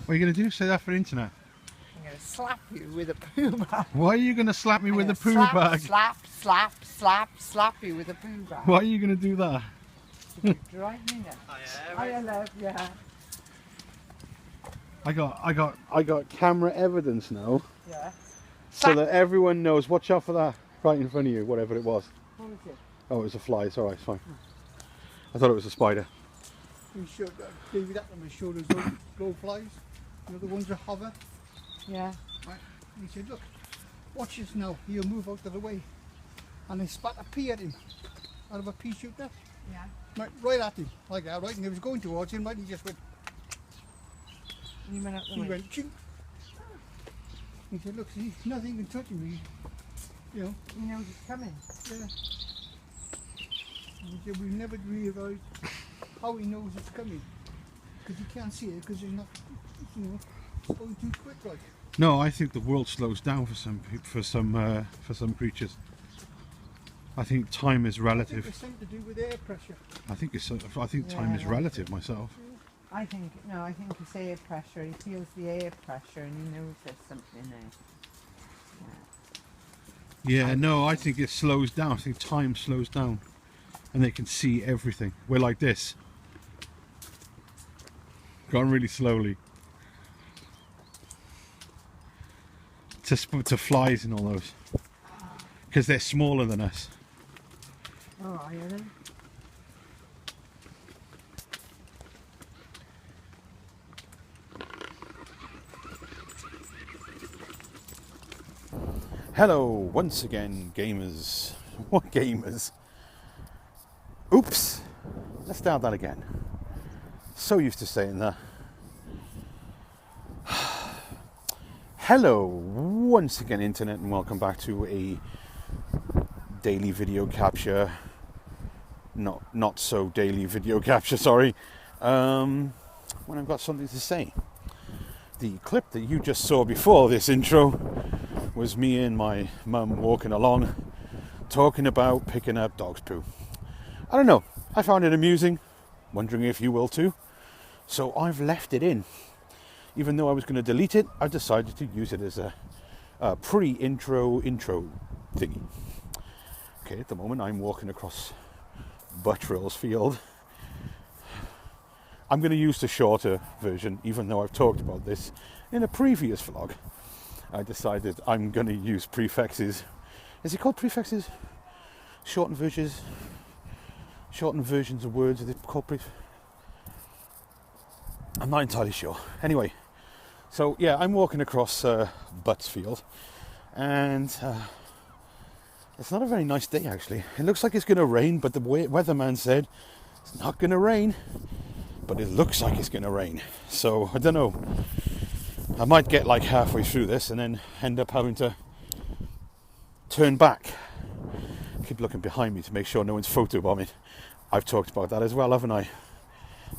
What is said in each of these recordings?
What are you going to do? Say that for the internet. I'm going to slap you with a poo bag. Why are you going to slap me with a poo slap, bag? Slap you with a poo bag. Why are you going to do that? You drive me nuts. I love you. I got camera evidence now, Yeah. so that everyone knows. Watch out for that right in front of you, whatever it was. What was it? Oh, it was a fly. It's all right. It's fine. I thought it was a spider. We showed David Attenborough showed us those blowflies, you know, the ones that hover. Yeah. Right. And he said, look, watch this now. He'll move out of the way, and they spat a pea at him out of a pea shooter. Yeah. Right at him, like that, right? And he was going towards him, right? And he just went. You went out the He way. went. Ching. He said, look, see, nothing can touch me. You know. He knows it's coming. Yeah. And he said, we never realised how he knows it's coming, because he can't see it, because he's not, you know, going too quick, like. No, I think the world slows down for some creatures. I think time is I think relative. it's something to do with air pressure. I think time is relative myself. I think it's air pressure. He feels the air pressure and he knows there's something there. Yeah, no, I think it slows down. I think time slows down, and they can see everything. We're like this, going really slowly. To flies and all those, because they're smaller than us. Oh, are you then? Hello, once again, gamers. What gamers? Oops. Let's start that again. So used to saying that. Hello, once again, internet, and welcome back to a daily video capture. Not so daily video capture, sorry. When I've got something to say. The clip that you just saw before this intro was me and my mum walking along, talking about picking up dog's poo. I don't know, I found it amusing, wondering if you will too. So I've left it in. Even though I was going to delete it, I decided to use it as a pre-intro thingy. Okay, at the moment I'm walking across Buttrell's Field. I'm going to use the shorter version, even though I've talked about this in a previous vlog. I decided I'm going to use prefixes. Is it called prefixes? Shortened versions of words. Is it called prefixes? I'm not entirely sure. Anyway, so yeah, I'm walking across Butts Field, and it's not a very nice day actually. It looks like it's going to rain, but the weatherman said it's not going to rain, but it looks like it's going to rain. So I don't know. I might get like halfway through this and then end up having to turn back. Keep looking behind me to make sure no one's photobombing. I've talked about that as well, haven't I?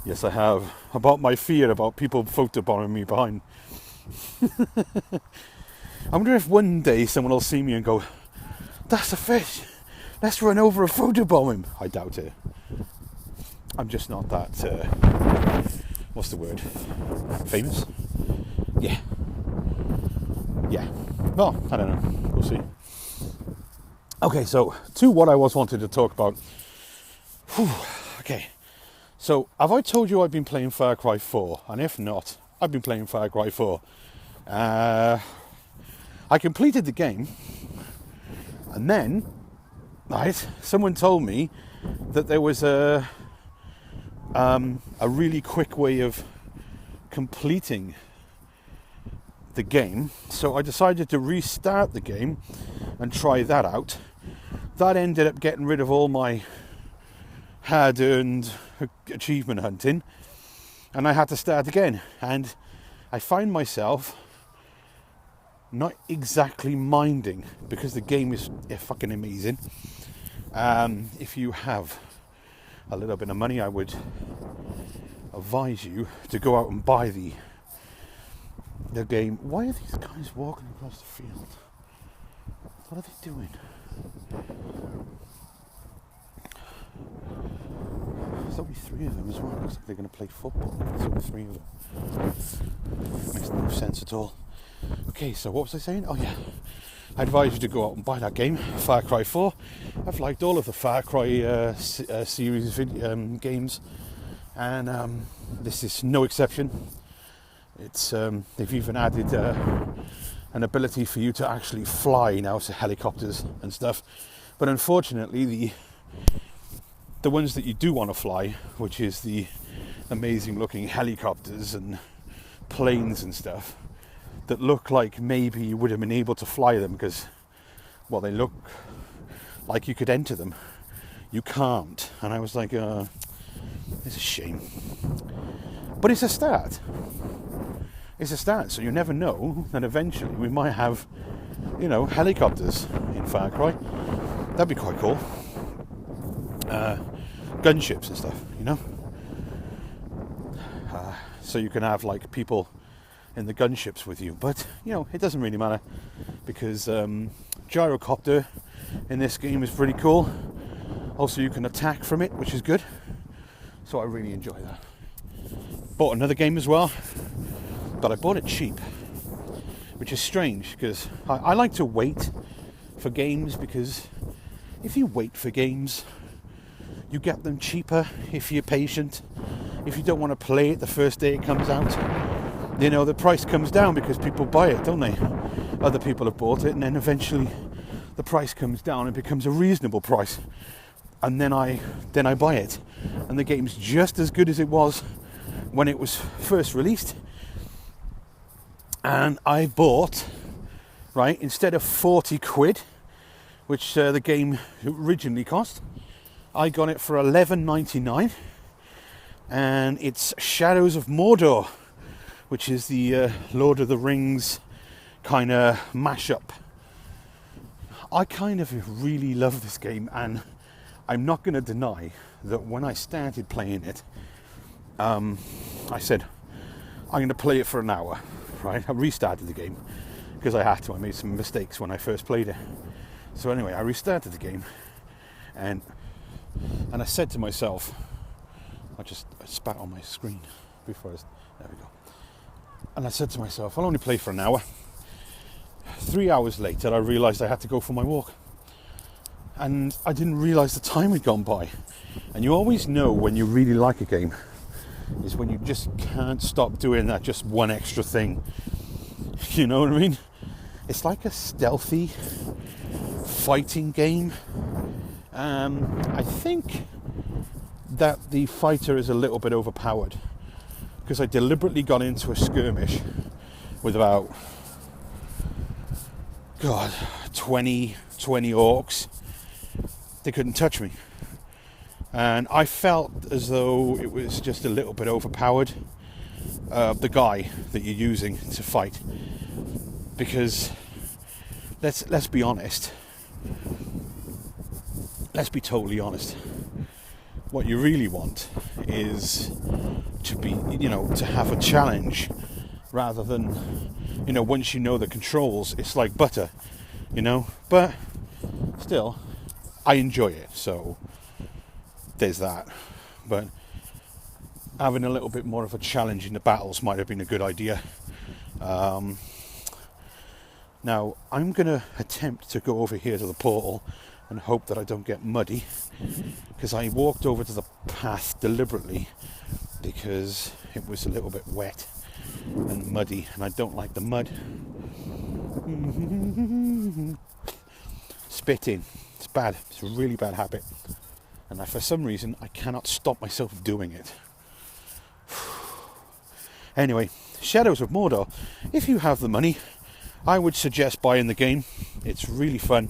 Yes, I have. About my fear about people photobombing me behind. I wonder if one day someone will see me and go, "That's a fish. Let's run over and photobomb him." I doubt it. I'm just not that, what's the word? Famous? Yeah. Well, I don't know. We'll see. Okay, so to what I was wanted to talk about. Whew. Okay. So, have I told you I've been playing Far Cry 4? And if not, I've been playing Far Cry 4. I completed the game. And then, right, someone told me that there was a really quick way of completing the game. So I decided to restart the game and try that out. That ended up getting rid of all my hard-earned achievement hunting, and I had to start again. And I find myself not exactly minding, because the game is fucking amazing. If you have a little bit of money, I would advise you to go out and buy the game. Why are these guys walking across the field? What are they doing? There's only 3 of them as well. Looks like they're going to play football. There's only 3 of them. sense at all. Okay, so what was I saying? Oh yeah, I advise you to go out and buy that game, Far Cry 4. I've liked all of the Far Cry series games, and this is no exception. It's they've even added an ability for you to actually fly now to helicopters and stuff. But unfortunately, the ones that you do want to fly, which is the amazing looking helicopters and planes and stuff, that look like maybe you would have been able to fly them because, well, they look like you could enter them. You can't. And I was like, it's a shame. But it's a start. It's a start. So you never know that eventually we might have, helicopters in Far Cry. That'd be quite cool. Gunships and stuff, so you can have like people in the gunships with you, but it doesn't really matter because gyrocopter in this game is pretty cool. Also, you can attack from it, which is good, so I really enjoy that. Bought another game as well, but I bought it cheap, which is strange because I like to wait for games, because if you wait for games, you get them cheaper if you're patient. If you don't want to play it the first day it comes out, the price comes down because people buy it, don't they? Other people have bought it, and then eventually the price comes down and becomes a reasonable price. And then I buy it, and the game's just as good as it was when it was first released. And I bought, right, instead of 40 quid, which the game originally cost, I got it for $11.99, and it's Shadows of Mordor, which is the Lord of the Rings kind of mashup. I kind of really love this game, and I'm not going to deny that when I started playing it, I said, I'm going to play it for an hour, right? I restarted the game because I had to. I made some mistakes when I first played it. So anyway, I restarted the game, and I said to myself, I spat on my screen before there we go. And I said to myself, I'll only play for an hour. 3 hours later, I realised I had to go for my walk. And I didn't realise the time had gone by. And you always know when you really like a game is when you just can't stop doing that just one extra thing. You know what I mean? It's like a stealthy fighting game. I think that the fighter is a little bit overpowered because I deliberately got into a skirmish with about 20 orcs. They couldn't touch me, and I felt as though it was just a little bit overpowered, the guy that you're using to fight, because let's be honest. Let's be totally honest. What you really want is to be, to have a challenge rather than, once you know the controls, it's like butter, But still, I enjoy it, so there's that. But having a little bit more of a challenge in the battles might have been a good idea. Now, I'm going to attempt to go over here to the portal and hope that I don't get muddy, because I walked over to the path deliberately because it was a little bit wet and muddy, and I don't like the mud. Spitting, it's bad. It's a really bad habit, and for some reason I cannot stop myself doing it. Anyway, Shadows of Mordor. If you have the money, I would suggest buying the game. It's really fun.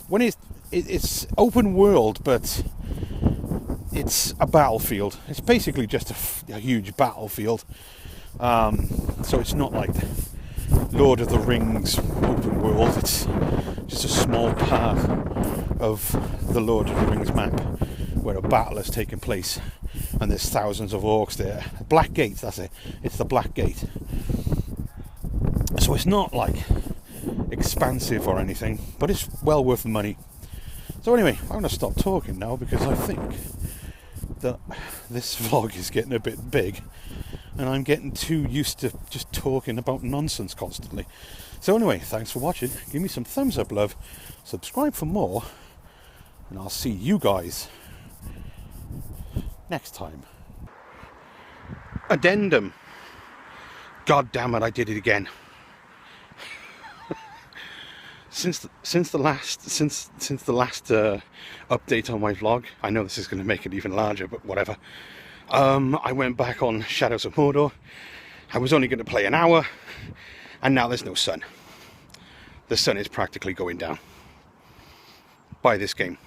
When it's open world, but it's a battlefield. It's basically just a huge battlefield. So it's not like Lord of the Rings open world. It's just a small part of the Lord of the Rings map where a battle has taken place, and there's thousands of orcs there. Black Gate, that's it. It's the Black Gate. So it's not like expansive or anything, but it's well worth the money. So anyway, I'm going to stop talking now because I think that this vlog is getting a bit big. and I'm getting too used to just talking about nonsense constantly. So anyway, thanks for watching. Give me some thumbs up, love. Subscribe for more, and I'll see you guys next time. Addendum. God damn it, I did it again. Since the last update on my vlog, I know this is going to make it even larger, but whatever. I went back on Shadows of Mordor. I was only going to play an hour, and now there's no sun. The sun is practically going down by this game.